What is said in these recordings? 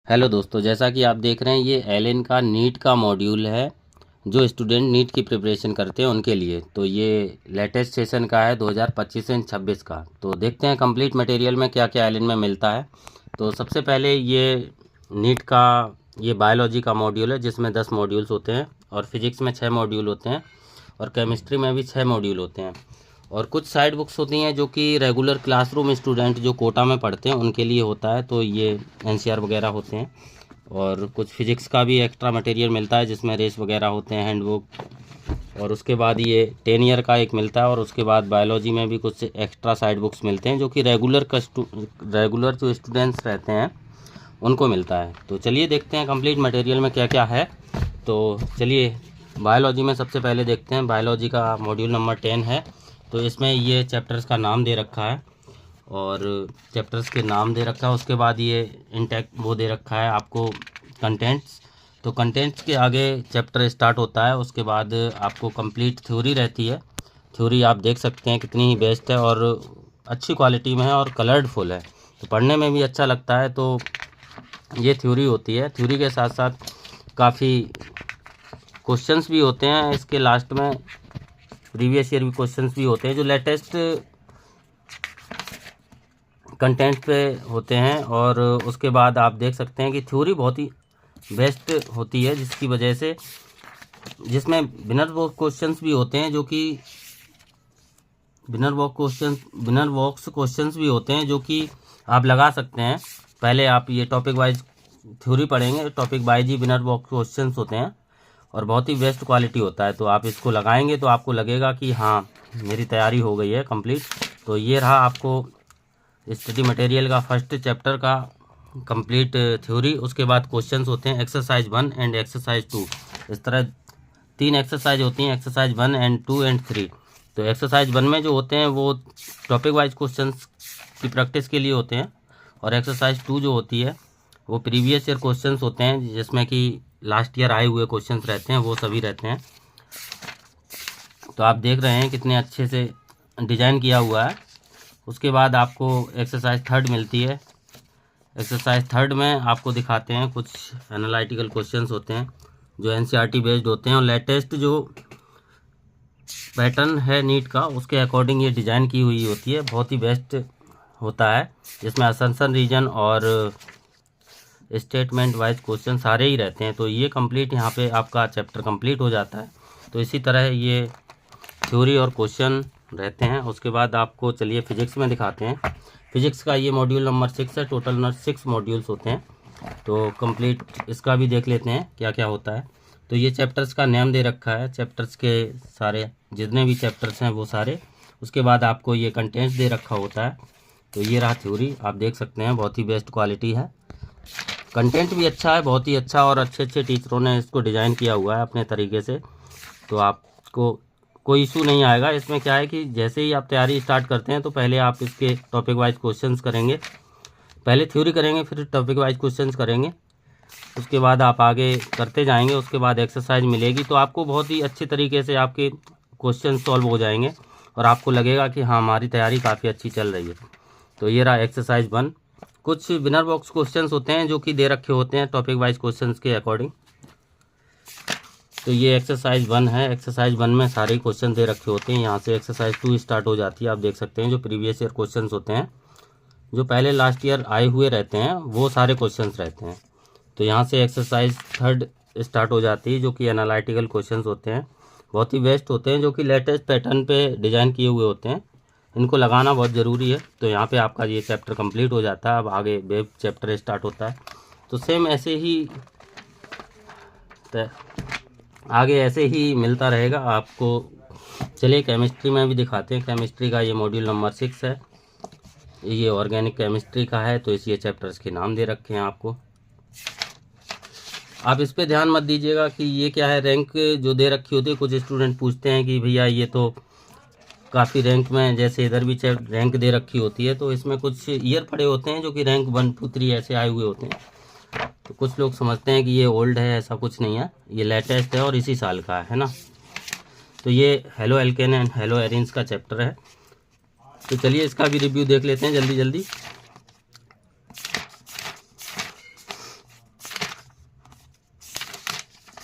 Hello दोस्तों, जैसा कि आप देख रहे हैं ये एलिन का नीट का मॉड्यूल है जो स्टूडेंट नीट की प्रिपरेशन करते हैं उनके लिए। तो ये लेटेस्ट सेशन का है 2025 से 26 का। तो देखते हैं कंप्लीट मटेरियल में क्या क्या एलिन में मिलता है। तो सबसे पहले ये नीट का ये बायोलॉजी का मॉड्यूल है जिसमें 10 मॉड्यूल्स होते हैं और फिजिक्स में 6 मॉड्यूल होते हैं और केमिस्ट्री में भी 6 मॉड्यूल होते हैं। और कुछ साइड बुक्स होती हैं जो कि रेगुलर क्लासरूम स्टूडेंट जो कोटा में पढ़ते हैं उनके लिए होता है, तो ये एनसीआर वगैरह होते हैं। और कुछ फिजिक्स का भी एक्स्ट्रा मटेरियल मिलता है जिसमें रेस वगैरह होते हैं, हैंडबुक। और उसके बाद ये 10 ईयर का एक मिलता है और उसके बाद बायोलॉजी में भी कुछ एक्स्ट्रा साइड बुक्स मिलते हैं जो कि रेगुलर जो स्टूडेंट्स रहते हैं उनको मिलता है। तो चलिए देखते हैं कंप्लीट मटेरियल में क्या क्या है। तो चलिए बायोलॉजी में सबसे पहले देखते हैं। बायोलॉजी का मॉड्यूल नंबर 10 है। तो इसमें ये चैप्टर्स का नाम दे रखा है और चैप्टर्स के नाम दे रखा है। उसके बाद ये इंटेक वो दे रखा है आपको कंटेंट्स। तो कंटेंट्स के आगे चैप्टर स्टार्ट होता है। उसके बाद आपको कंप्लीट थ्योरी रहती है। थ्योरी आप देख सकते हैं कितनी ही बेस्ट है और अच्छी क्वालिटी में है और कलर्डफुल है, तो पढ़ने में भी अच्छा लगता है। तो ये थ्योरी होती है। थ्योरी के साथ साथ काफ़ी क्वेश्चंस भी होते हैं इसके लास्ट में। प्रीवियस ईयर भी क्वेश्चंस भी होते हैं जो लेटेस्ट कंटेंट पे होते हैं। और उसके बाद आप देख सकते हैं कि थ्योरी बहुत ही बेस्ट होती है जिसकी वजह से जिसमें बिनर बॉक्स क्वेश्चंस भी होते हैं जो कि बिनर बॉक्स क्वेश्चंस भी होते हैं जो कि आप लगा सकते हैं। पहले आप ये टॉपिक वाइज थ्योरी पढ़ेंगे, टॉपिक वाइज ही बिनर बॉक्स क्वेश्चंस होते हैं और बहुत ही बेस्ट क्वालिटी होता है। तो आप इसको लगाएंगे तो आपको लगेगा कि हाँ मेरी तैयारी हो गई है कंप्लीट। तो ये रहा आपको स्टडी मटेरियल का फर्स्ट चैप्टर का कंप्लीट थ्योरी। उसके बाद क्वेश्चंस होते हैं एक्सरसाइज 1 एंड एक्सरसाइज 2। इस तरह 3 एक्सरसाइज होती हैं, एक्सरसाइज 1 एंड 2 एंड 3। तो एक्सरसाइज 1 में जो होते हैं वो टॉपिक वाइज क्वेश्चंस की प्रैक्टिस के लिए होते हैं और एक्सरसाइज 2 जो होती है वो प्रीवियस ईयर क्वेश्चंस होते हैं जिसमें कि लास्ट ईयर आए हुए क्वेश्चंस रहते हैं, वो सभी रहते हैं। तो आप देख रहे हैं कितने अच्छे से डिज़ाइन किया हुआ है। उसके बाद आपको एक्सरसाइज 3 मिलती है। एक्सरसाइज 3 में आपको दिखाते हैं कुछ एनालिटिकल क्वेश्चंस होते हैं जो एनसीईआरटी बेस्ड होते हैं और लेटेस्ट जो पैटर्न है नीट का उसके अकॉर्डिंग ये डिज़ाइन की हुई होती है। बहुत ही बेस्ट होता है जिसमें असम्पशन रीजन और स्टेटमेंट वाइज क्वेश्चन सारे ही रहते हैं। तो ये कंप्लीट यहाँ पे आपका चैप्टर कंप्लीट हो जाता है। तो इसी तरह ये थ्योरी और क्वेश्चन रहते हैं। उसके बाद आपको चलिए फिजिक्स में दिखाते हैं। फिजिक्स का ये मॉड्यूल नंबर 6 है। टोटल 6 मॉड्यूल्स होते हैं। तो कंप्लीट इसका भी देख लेते हैं क्या क्या होता है। तो ये चैप्टर्स का नेम दे रखा है, चैप्टर्स के सारे जितने भी चैप्टर्स हैं वो सारे। उसके बाद आपको ये कंटेंट्स दे रखा होता है। तो ये रहा थ्योरी, आप देख सकते हैं बहुत ही बेस्ट क्वालिटी है। कंटेंट भी अच्छा है, बहुत ही अच्छा, और अच्छे अच्छे टीचरों ने इसको डिज़ाइन किया हुआ है अपने तरीके से। तो आपको कोई इशू नहीं आएगा। इसमें क्या है कि जैसे ही आप तैयारी स्टार्ट करते हैं तो पहले आप इसके टॉपिक वाइज क्वेश्चंस करेंगे, पहले थ्योरी करेंगे फिर टॉपिक वाइज क्वेश्चंस करेंगे। उसके बाद आप आगे करते जाएंगे। उसके बाद एक्सरसाइज मिलेगी तो आपको बहुत ही अच्छे तरीके से आपके क्वेश्चन सॉल्व हो जाएंगे और आपको लगेगा कि हाँ हमारी तैयारी काफ़ी अच्छी चल रही है। तो ये रहा एक्सरसाइज 1। कुछ बिनर बॉक्स क्वेश्चंस होते हैं जो कि दे रखे होते हैं टॉपिक वाइज क्वेश्चंस के अकॉर्डिंग। तो ये एक्सरसाइज 1 है। एक्सरसाइज 1 में सारे क्वेश्चन दे रखे होते हैं। यहाँ से एक्सरसाइज 2 स्टार्ट हो जाती है। आप देख सकते हैं जो प्रीवियस ईयर क्वेश्चंस होते हैं जो पहले लास्ट ईयर आए हुए रहते हैं वो सारे क्वेश्चंस रहते हैं। तो यहाँ से एक्सरसाइज 3 स्टार्ट हो जाती है जो कि एनालिटिकल क्वेश्चंस होते हैं, बहुत ही बेस्ट होते हैं, जो कि लेटेस्ट पैटर्न पे डिज़ाइन किए हुए होते हैं। इनको लगाना बहुत ज़रूरी है। तो यहाँ पे आपका ये चैप्टर कंप्लीट हो जाता है। अब आगे वेब चैप्टर स्टार्ट होता है। तो सेम ऐसे ही आगे ऐसे ही मिलता रहेगा आपको। चलिए केमिस्ट्री में भी दिखाते हैं। केमिस्ट्री का ये मॉड्यूल नंबर 6 है। ये ऑर्गेनिक केमिस्ट्री का है। तो इस ये चैप्टर्स के नाम दे रखे हैं आपको। आप इस पे ध्यान मत दीजिएगा कि ये क्या है, रैंक जो दे रखी होती है। कुछ स्टूडेंट पूछते हैं कि भैया ये तो काफ़ी रैंक में, जैसे इधर भी रैंक दे रखी होती है तो इसमें कुछ ईयर पड़े होते हैं जो कि रैंक 1, 2, 3 ऐसे आए हुए होते हैं। तो कुछ लोग समझते हैं कि ये ओल्ड है, ऐसा कुछ नहीं है, ये लेटेस्ट है और इसी साल का है ना। तो ये halo alkane and hello arenes का चैप्टर है। तो चलिए इसका भी रिव्यू देख लेते हैं जल्दी जल्दी।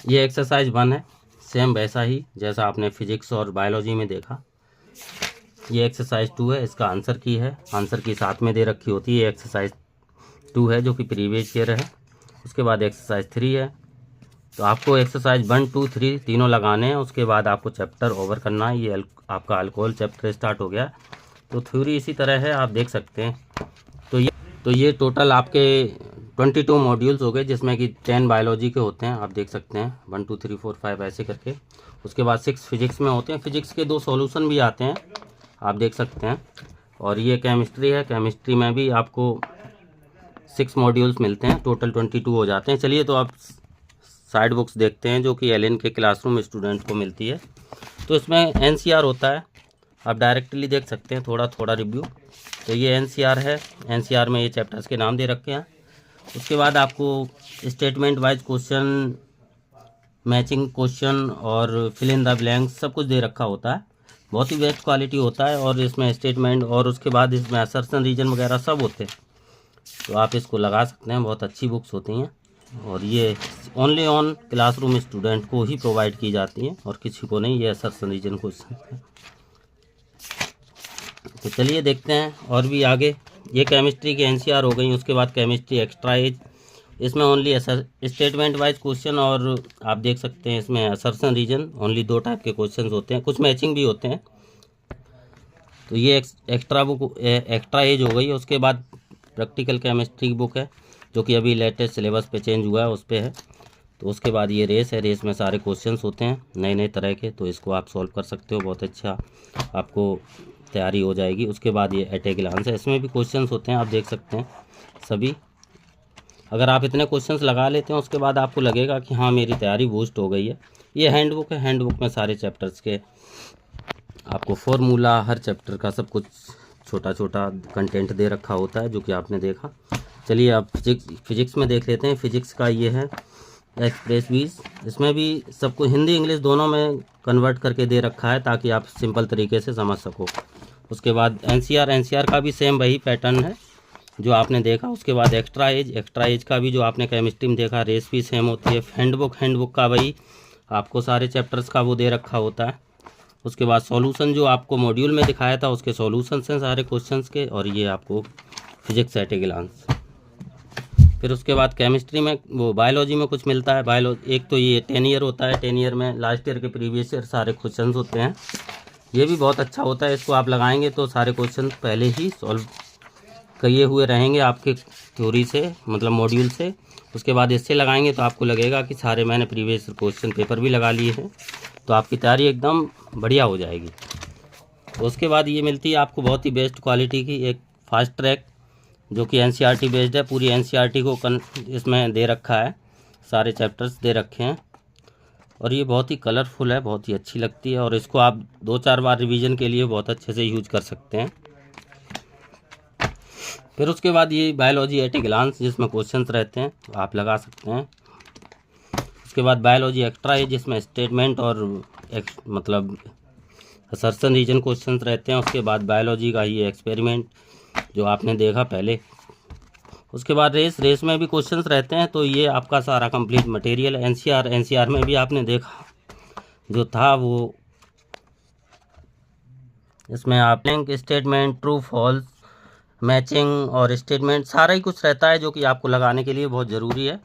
ये एक्सरसाइज 1 है, सेम वैसा ही जैसा आपने फिजिक्स और बायोलॉजी में देखा। ये एक्सरसाइज 2 है, इसका आंसर की है, आंसर की साथ में दे रखी होती है। ये एक्सरसाइज 2 है जो कि प्रीवियस ईयर है। उसके बाद एक्सरसाइज 3 है। तो आपको एक्सरसाइज 1, 2, 3 तीनों लगाने हैं। उसके बाद आपको चैप्टर ओवर करना है। ये आपका अल्कोहल चैप्टर स्टार्ट हो गया। तो थ्योरी इसी तरह है, आप देख सकते हैं। तो ये टोटल आपके 22 मॉड्यूल्स हो गए, जिसमें कि 10 बायोलॉजी के होते हैं, आप देख सकते हैं 1, 2, 3, 4, 5 ऐसे करके। उसके बाद 6 फिजिक्स में होते हैं, फिजिक्स के 2 सॉल्यूशन भी आते हैं, आप देख सकते हैं। और ये केमिस्ट्री है, केमिस्ट्री में भी आपको 6 मॉड्यूल्स मिलते हैं, टोटल 22 हो जाते हैं। चलिए तो आप साइड बुक्स देखते हैं जो कि एलिन के क्लासरूम स्टूडेंट को मिलती है। तो इसमें एनसीआर होता है, आप डायरेक्टली देख सकते हैं, थोड़ा थोड़ा रिव्यू। तो ये एनसीआर है, एनसीआर में ये चैप्टर्स के नाम दे रखे हैं। उसके बाद आपको statement wise question, matching question और फिल इन द ब्लैंक्स सब कुछ दे रखा होता है। बहुत ही बेस्ट क्वालिटी होता है। और इसमें स्टेटमेंट और उसके बाद इसमें असर्शन रीजन वगैरह सब होते हैं, तो आप इसको लगा सकते हैं। बहुत अच्छी बुक्स होती हैं और ये ओनली ऑन क्लासरूम स्टूडेंट को ही प्रोवाइड की जाती हैं और किसी को नहीं। ये असर्शन रीजन क्वेश्चन है। तो चलिए देखते हैं और भी आगे। ये केमिस्ट्री की एनसीआर हो गई। उसके बाद केमिस्ट्री एक्स्ट्रा एज, इसमें ओनली स्टेटमेंट वाइज क्वेश्चन और आप देख सकते हैं इसमें असर्शन रीजन, ओनली 2 टाइप के क्वेश्चंस होते हैं, कुछ मैचिंग भी होते हैं। तो ये एक्स्ट्रा एज हो गई। उसके बाद प्रैक्टिकल केमिस्ट्री की बुक है जो कि अभी लेटेस्ट सिलेबस पे चेंज हुआ है, उस पर है। तो उसके बाद ये रेस है, रेस में सारे क्वेश्चंस होते हैं नए नए तरह के, तो इसको आप सॉल्व कर सकते हो, बहुत अच्छा आपको तैयारी हो जाएगी। उसके बाद ये एट ए ग्लांस है, इसमें भी क्वेश्चंस होते हैं, आप देख सकते हैं सभी। अगर आप इतने क्वेश्चंस लगा लेते हैं उसके बाद आपको लगेगा कि हाँ मेरी तैयारी बूस्ट हो गई है। ये हैंडबुक है, हैंडबुक में सारे चैप्टर्स के आपको फॉर्मूला, हर चैप्टर का सब कुछ छोटा छोटा कंटेंट दे रखा होता है जो कि आपने देखा। चलिए अब फिजिक्स में देख लेते हैं। फिजिक्स का ये है एक्सप्रेस बीज, इसमें भी सबको हिंदी इंग्लिश दोनों में कन्वर्ट करके दे रखा है ताकि आप सिंपल तरीके से समझ सको। उसके बाद एनसीआर का भी सेम वही पैटर्न है जो आपने देखा। उसके बाद एक्स्ट्रा एज का भी जो आपने केमिस्ट्री में देखा, रेस भी सेम होती है। हैंडबुक का वही आपको सारे चैप्टर्स का वो दे रखा होता है। उसके बाद सॉल्यूशन जो आपको मॉड्यूल में दिखाया था उसके सॉल्यूशंस हैं सारे क्वेश्चंस के, और ये आपको फिजिक्स एट ए ग्लांस। फिर उसके बाद केमिस्ट्री में वो बायोलॉजी में कुछ मिलता है। एक तो ये 10 ईयर होता है, 10 ईयर में लास्ट ईयर के प्रीवियस ईयर सारे क्वेश्चंस होते हैं। ये भी बहुत अच्छा होता है, इसको आप लगाएंगे तो सारे क्वेश्चन पहले ही सॉल्व किए हुए रहेंगे आपके थ्योरी से, मतलब मॉड्यूल से। उसके बाद इससे लगाएंगे तो आपको लगेगा कि सारे मैंने प्रीवियस क्वेश्चन पेपर भी लगा लिए हैं, तो आपकी तैयारी एकदम बढ़िया हो जाएगी। तो उसके बाद ये मिलती है आपको बहुत ही बेस्ट क्वालिटी की एक फास्ट ट्रैक जो कि एनसीईआरटी बेस्ड है। पूरी एनसीईआरटी को इसमें दे रखा है, सारे चैप्टर्स दे रखे हैं, और ये बहुत ही कलरफुल है, बहुत ही अच्छी लगती है। और इसको आप 2-4 बार रिवीजन के लिए बहुत अच्छे से यूज कर सकते हैं। फिर उसके बाद ये बायोलॉजी एट ए ग्लांस जिसमें क्वेश्चंस रहते हैं, तो आप लगा सकते हैं। उसके बाद बायोलॉजी एक्स्ट्रा है जिसमें स्टेटमेंट और मतलब असर्शन रीजन क्वेश्चंस रहते हैं। उसके बाद बायोलॉजी का ये एक्सपेरिमेंट जो आपने देखा पहले। उसके बाद रेस में भी क्वेश्चंस रहते हैं। तो ये आपका सारा कंप्लीट मटेरियल एनसीआर में भी आपने देखा जो था वो, इसमें आप link, statement, true false, matching और स्टेटमेंट सारा ही कुछ रहता है जो कि आपको लगाने के लिए बहुत ज़रूरी है।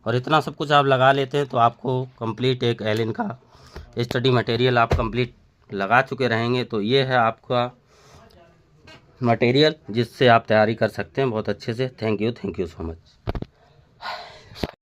और इतना सब कुछ आप लगा लेते हैं तो आपको कंप्लीट एक एलिन का स्टडी मटेरियल आप कंप्लीट लगा चुके रहेंगे। तो ये है आपका मटेरियल जिससे आप तैयारी कर सकते हैं बहुत अच्छे से। Thank you so much.